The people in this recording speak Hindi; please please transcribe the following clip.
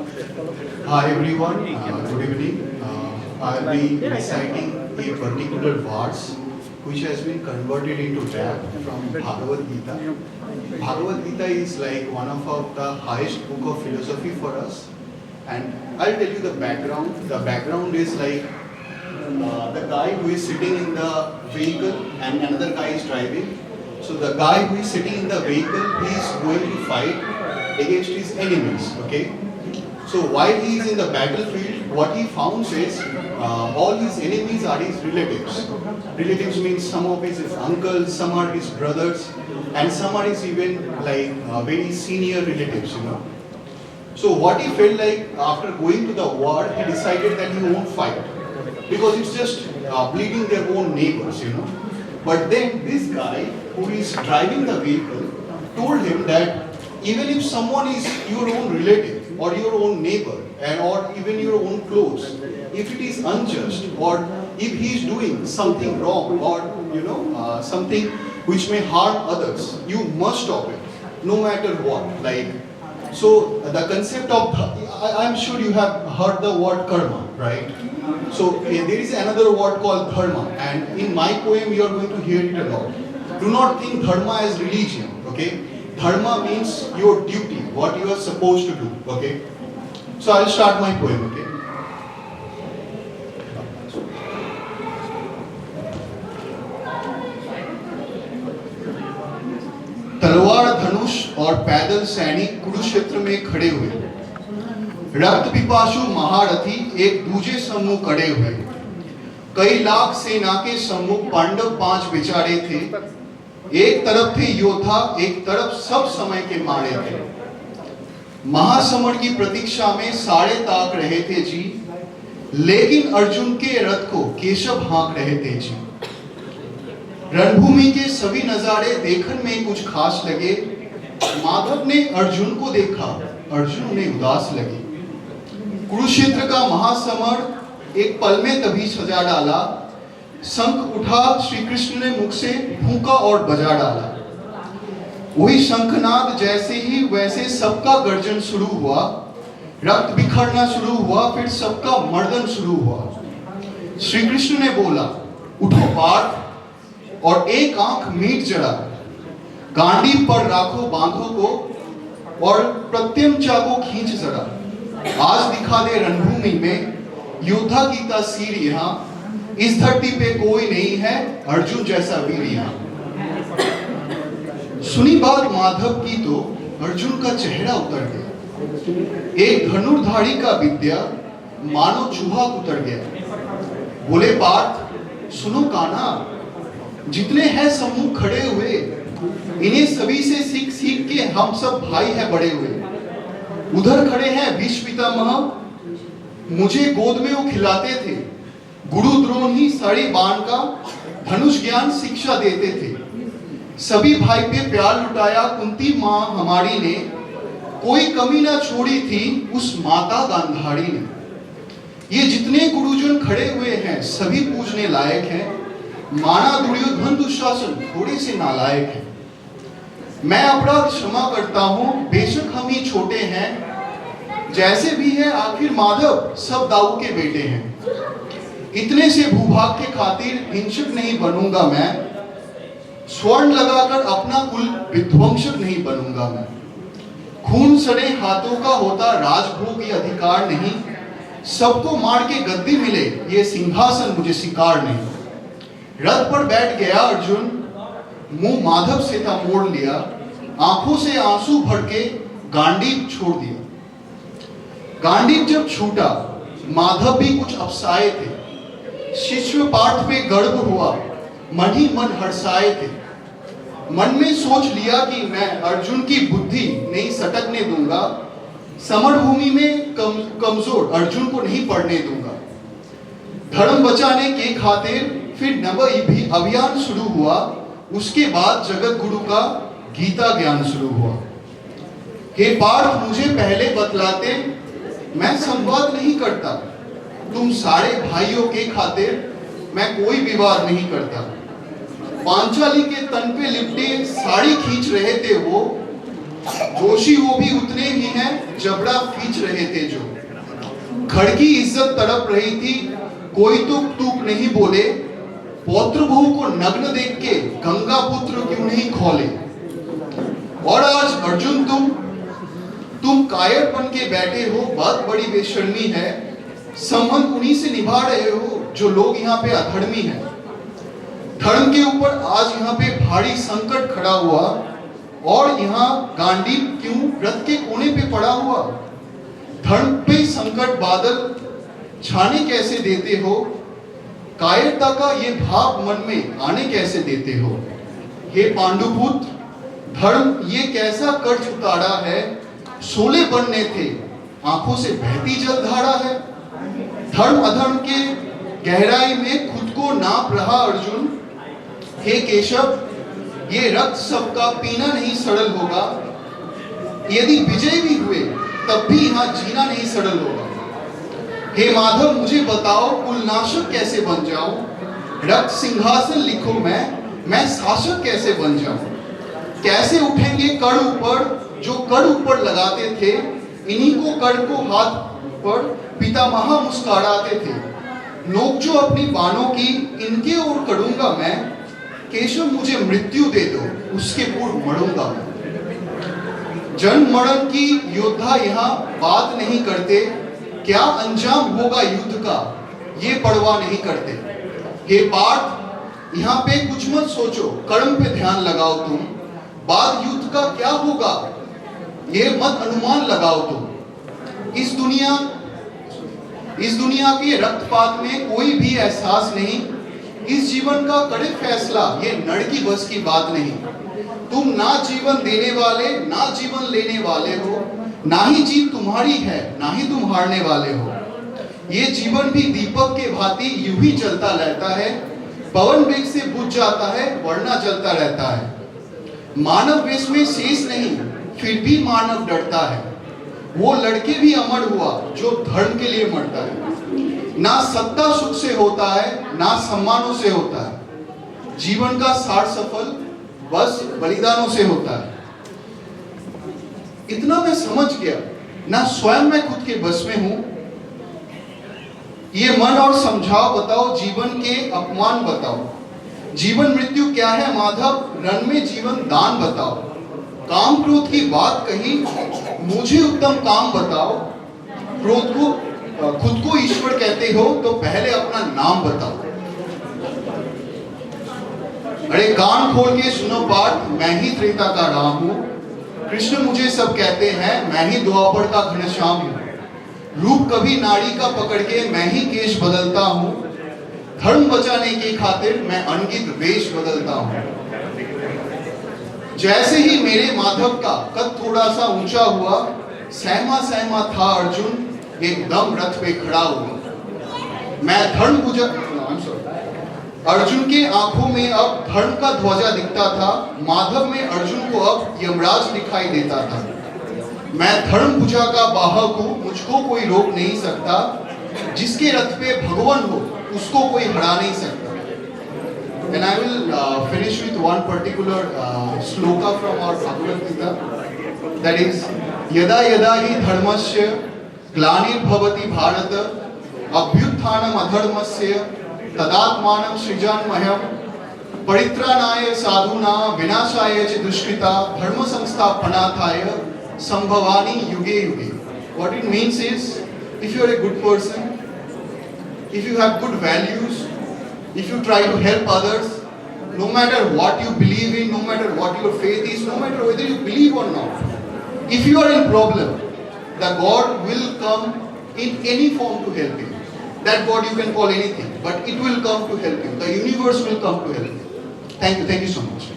Hi everyone, good evening. I'll be reciting a particular verse which has been converted into rap from Bhagavad Gita. Bhagavad Gita is like one of the highest book of philosophy for us. And I'll tell you the background. The background is like the guy who is sitting in the vehicle and another guy is driving. So the guy who is sitting in the vehicle, he is going to fight against his enemies. Okay. So while he is in the battlefield, what he found is all his enemies are his relatives. Relatives means some of his uncles, some are his brothers, and some are his even like very senior relatives, you know. So what he felt like after going to the war, he decided that he won't fight because it's just bleeding their own neighbors, you know. But then this guy who is driving the vehicle told him that even if someone is your own relative or your own neighbor and or even your own close, if it is unjust or if he is doing something wrong or something which may harm others, you must stop it, no matter what. Like, so the concept of, I'm sure you have heard the word karma, right? So there is another word called dharma, and in my poem you are going to hear it a lot. Do not think dharma as religion, okay? Dharma means your duty, what you are supposed to do, okay? So I'll start my poem, okay? तलवार धनुष और पैदल सैनिक कुरुक्षेत्र में खड़े हुए, रक्त पिपासु महारथी एक दूजे सम्मुख खड़े हुए, कई लाख सेना के सम्मुख पांडव 5 बेचारे थे, एक तरफ थे योद्धा, एक तरफ सब समय के मारे थे। महासमर की प्रतीक्षा में सारे ताक रहे थे जी, लेकिन अर्जुन के रथ को केशव हाँक रहे थे जी। रणभूमि के सभी नजारे देखने में कुछ खास लगे, माधव ने अर्जुन को देखा, अर्जुन उन्हें उदास लगे। कुरुक्षेत्र का महासमर एक पल में तभी सजा डाला, शंख उठा श्री कृष्ण ने मुख से फूंका और बजा डाला। वही शंखनाद जैसे ही वैसे सबका गर्जन शुरू हुआ, रक्त बिखरना शुरू हुआ, फिर सबका मर्दन शुरू हुआ। श्री कृष्ण ने बोला, उठो पार्थ और एक आंख मीट जरा, गांडी पर राखो बांधो को और प्रत्यंचा को खींच जरा। आज दिखा दे रणभूमि में योद्धा की तासीर, यहाँ इस धरती पे कोई नहीं है अर्जुन जैसा वीर यहाँ। सुनी बात माधव की तो अर्जुन का चेहरा उतर गया, एक धनुर्धारी का विद्या मानो चूहा उतर गया। बोले पार्थ सुनो काना, जितने हैं सम्मुख खड़े हुए, इन्हें सभी से सीख सीख के हम सब भाई हैं बड़े हुए। उधर खड़े हैं भीष्म पितामह, मुझे गोद में वो खिलाते थे, गुरु द्रोण ही साड़ी बाण का धनुष ज्ञान शिक्षा देते थे। सभी भाई पे प्यार लुटाया कुंती माँ हमारी ने, कोई कमी ना छोड़ी थी उस माता गांधारी ने। ये जितने गुरुजन खड़े हुए हैं सभी पूजने लायक हैं, माना दुर्योधन दुशासन थोड़े से नालायक है। मैं अपराध क्षमा करता हूँ, बेशक हम ही छोटे हैं, जैसे भी है आखिर माधव सब दाऊ के बेटे हैं। इतने से भूभाग के खातिर हिंसक नहीं बनूंगा मैं, स्वर्ण लगाकर अपना कुल विध्वंसक नहीं बनूंगा मैं। खून सड़े हाथों का होता राजभोग ये अधिकार नहीं, सबको मार के गद्दी मिले ये सिंहासन मुझे स्वीकार नहीं। रथ पर बैठ गया अर्जुन, मुंह माधव से था मोड़ लिया, आंखों से आंसू भर के गांडीव छोड़ दिया। गांडीव जब छूटा माधव भी कुछ अफसाए थे, शिष्य पार्थ पे गर्व हुआ, मन ही मन हर्षाए थे। मन में सोच लिया कि मैं अर्जुन की बुद्धि नहीं सटकने दूंगा, समर भूमि में कमजोर अर्जुन को नहीं पड़ने दूंगा। धर्म बचाने के खातिर फिर नव अभियान शुरू हुआ, उसके बाद जगत गुरु का गीता ज्ञान शुरू हुआ। हे पार्थ मुझे पहले बतलाते, मैं संवाद नहीं करता, तुम सारे भाइयों के खातिर मैं कोई विवाद नहीं करता। पांचाली के तन पे लिपटे साड़ी खींच रहे थे वो, दोषी वो भी उतने ही हैं जबड़ा खींच रहे थे जो। घर की इज्जत तड़प रही थी, कोई तो तूक नहीं बोले। पौत्र बहू को नग्न देख के गंगा पुत्र क्यों नहीं खोले। और आज अर्जुन तुम कायर बन के बैठे हो, बहुत बड़ी बेशर्मी है। संबंध उन्हीं से निभा रहे हो जो लोग यहाँ पे अधर्मी हैं। धर्म के ऊपर आज यहाँ पे भारी संकट खड़ा हुआ, और यहाँ गांडीव क्यों रथ के कोने पे पड़ा हुआ। धर्म पे संकट बादल छाने कैसे देते हो, कायरता का ये भाव मन में आने कैसे देते हो। हे पांडुपुत्र, धर्म ये कैसा कर्ज उतारा है, सोले बनने थे आंखों से बहती जलधारा है। धर्म अधर्म के गहराई में खुद को नाप रहा अर्जुन। हे केशव, ये रक्त सबका पीना नहीं सरल होगा। यदि विजय भी हुए तब भी यहाँ जीना नहीं सरल होगा। हे माधव, मुझे बताओ कुलनाशक कैसे बन जाऊं। रक्त सिंहासन लिखो मैं शासक कैसे बन जाऊं। कैसे उठेंगे कड़ ऊपर जो कड़ ऊपर लगाते थे। इन्हीं को कड़ को हाथ पर पितामह मुस्कुराते थे। नोक जो अपनी बाणों की इनके ओर करूंगा मैं। केशव, मुझे मृत्यु दे दो, उसके पूर्व मरूंगा मैं। जन्म मरण की योद्धा यहाँ बात नहीं करते। क्या अंजाम होगा युद्ध का ये परवाह नहीं करते। हे पार्थ, यहाँ पे कुछ मत सोचो, कर्म पे ध्यान लगाओ तुम। बाद युद्ध का क्या होगा ये मत अनुमान लगाओ तुम। इस दुनिया के रक्तपात में कोई भी एहसास नहीं। इस जीवन का कड़े फैसला ये नर की बस की बात नहीं। तुम ना जीवन देने वाले ना जीवन लेने वाले हो। ना ही जीत तुम्हारी है ना ही तुम हारने वाले हो। ये जीवन भी दीपक के भांति यूं ही चलता रहता है। पवन वेग से बुझ जाता है वरना चलता रहता है। मानव वेश में शेष नहीं फिर भी मानव डरता है। वो लड़के भी अमर हुआ जो धर्म के लिए मरता है। ना सत्ता सुख से होता है ना सम्मानों से होता है। जीवन का सार सफल बस बलिदानों से होता है। इतना मैं समझ गया, ना स्वयं मैं खुद के बस में हूं। ये मन और समझाओ, बताओ जीवन के अपमान बताओ। जीवन मृत्यु क्या है माधव, रण में जीवन दान बताओ। काम क्रोध की बात कही, मुझे उत्तम काम बताओ। क्रोध को खुद को ईश्वर कहते हो तो पहले अपना नाम बताओ। अरे कान खोल के सुनो पार्थ, मैं ही त्रेता का राम हूं। कृष्ण मुझे सब कहते हैं, मैं ही द्वापर का घनश्याम हूं। रूप कभी नारी का पकड़ के मैं ही केश बदलता हूं। धर्म बचाने की खातिर मैं अनगित वेश बदलता हूं। जैसे ही मेरे माधव का कद थोड़ा सा ऊंचा हुआ, सहमा सहमा था अर्जुन एकदम रथ पे खड़ा हुआ। मैं धर्म पूजा अर्जुन के आंखों में अब धर्म का ध्वजा दिखता था। माधव में अर्जुन को अब यमराज दिखाई देता था। मैं धर्म पूजा का बाहक हूं, मुझको कोई रोक नहीं सकता। जिसके रथ पे भगवान हो उसको कोई हरा नहीं सकता। And I will finish with one particular sloka from our Bhagavad Gita, that is यदा यदा हि धर्मस्य ग्लानिर्भवति भारत अभ्युत्थानम् अधर्मस्य तदात्मानं सृजाम्यहम् परित्राणाय साधूनां विनाशाय च दुष्कृता धर्म संस्थापनार्थाय संभवामि युगे युगे. What it means is, if you are a good person, if you have good values, if you try to help others, no matter what you believe in, no matter what your faith is, no matter whether you believe or not, if you are in problem, the God will come in any form to help you. That God you can call anything, but it will come to help you. The universe will come to help you. Thank you so much.